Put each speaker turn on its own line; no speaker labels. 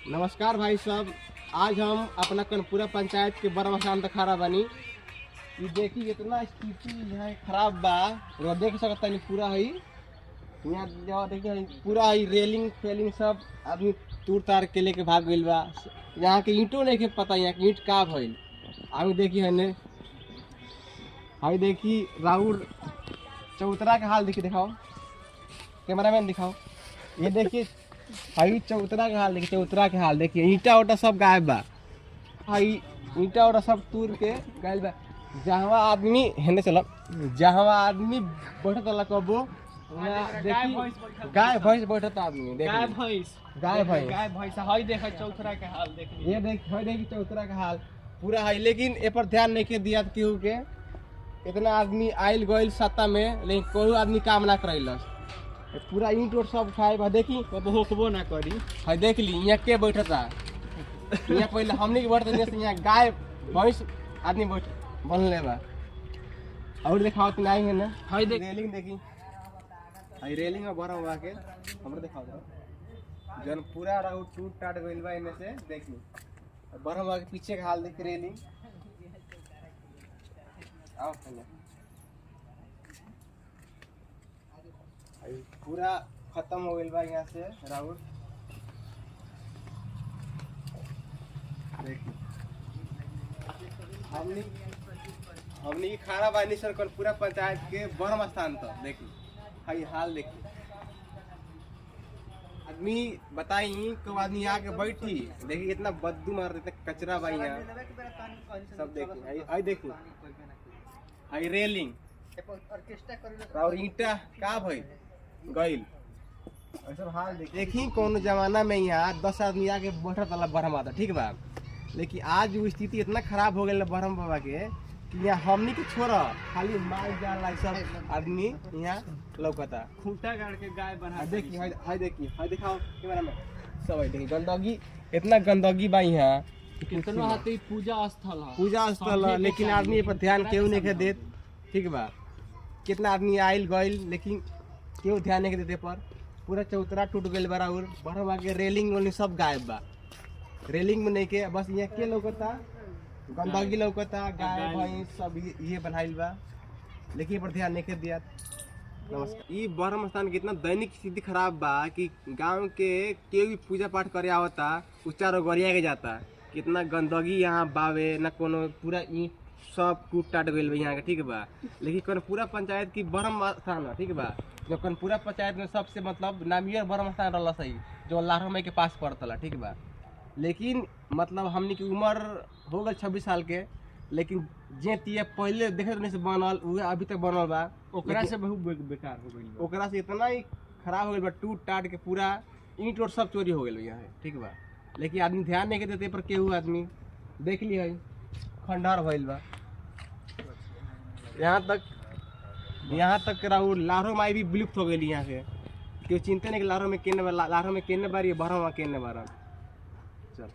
नमस्कार भाई साहब। आज हम अपना कनपुरा पंचायत के बड़ा शांत खड़ा बनी। ये देखी इतना स्थिति यहाँ खराब बा, और देख सकता नहीं पूरा है यहाँ देखिए पूरा है रेलिंग फेलिंग सब आदमी तूर तार के लेके भाग गई बा। यहाँ के ईंटों नहीं के पता यहाँ के ईंट का भइल। आगे देखी है ने हाई देखी राहुल चौतरा का हाल देखिए, दिखाओ कैमरामैन दिखाओ। ये देखिए हाई चौतरा का हाल देखिए, चौतरा के हाल देखिए, ईंटा उटा सब गायब बा। हाई ईंटा उटा सब तूर के गायब बा। जहाँ आदमी हेने चल जहाँ आदमी बैठत ला कबो देखी गाय भैंस बैठत आदमी गाय भैंस
हई देखा चौथरा के हाल देख
ये देखी चौतरा का हाल पूरा है। लेकिन ए पर ध्यान नहीं के दिया केहू के। इतना आदमी आयल गइल सत्ता में, लेकिन कोई आदमी काम ना करैलस। पूरा ईंट उट सब खाए बा। देखी
होकबो ना करी
है देख ली यहाँ के बैठता। यहाँ पहले हमने के बैठते यहाँ गाय भैंस आदमी बैठ बनले बा। और दिखाओ तो नहीं है ना,
हई देख
रेलिंग देखी है रेलिंग में भरा हुआ के हमरे दिखाओ जन पूरा राउट टूट टाट गइल बा। इने से देखी भरा हुआ के पीछे का हाल देख रेलिंग। आओ पहले पूरा खत्म हो गइल बा यहाँ से राउट। देखी हमनी खाना बानी सर कल पूरा पंचायत के बरम स्थान तक। देखी हाई हाल देखी आदमी बताई कब आदमी आके बैठी देखी इतना बदबू मार देते कचरा बा यहाँ सब। देखी आई देखी हाई रेलिंग और ईंटा का भई गइल ऐसा हाल देखी। कौन जमाना में यहाँ 10 आदमी आके बैठत वाला बरम आता ठीक बा, लेकिन आज वो स्थिति इतना खराब हो गई बरम बाबा के कि यहाँ हमनी के छोड़ा खाली माल जाल सब आदमी यहाँ लौकता।
खूंटा गाड़ के गाय बना
देखी हाय देखी हाय दिखाओ कैमरा में सब है। देखी गंदगी इतना गंदगी बा यहाँ
कितना हाथी पूजा स्थल
है, लेकिन आदमी पर ध्यान केहू नहीं के देत ठीक बा। कितना आदमी आयल गइल लेकिन केहू ध्यान नहीं के देते पर पूरा चौतरा टूट गइल बा। और बड़ा के रेलिंग वाली सब गायब बा। रेलिंग में नहीं के बस यहाँ के लौकता गंदगी लौकता गाय भैंस सब ये बनाइल बा, लेकिन पर ध्यान नहीं के दिया। नमस्कार। ये बरम स्थान की इतना दैनिक स्थिति खराब बा कि गांव के केहू भी पूजा पाठ करे आवता उच्चार गरिया के जाता। कितना गंदगी यहाँ बावे ना कोनो पूरा ईंट सब टूट टाट गइल बा यहाँ के ठीक बा। लेकिन कौन पूरा पंचायत की बरम स्थान है ठीक बा, जो कौन पूरा पंचायत में सबसे मतलब नामियर बरम स्थान रहा सही जो लाहौर में के पास पड़ता ठीक बा। लेकिन मतलब हमनी की उम्र हो गई 26 साल के, लेकिन जे तिया पहले देखे नहीं से बनल उहे अभी तक बनल बा।
ओकरा से बहुत बेकार हो गइल
ओकरा से इतना ही खराब हो गइल बा, टूट टाट के पूरा ईंट और सब चोरी हो गइल यहाँ ठीक बा। लेकिन आदमी ध्यान नहीं के देते पर केहू आदमी देख ली है खंडहर भइल बा। यहाँ तक राहुल लाहौर माई भी विलुप्त हो गई यहाँ से। क्यों चिंता नहीं कि लाहौर में केने बारी भरम केने बारम चल।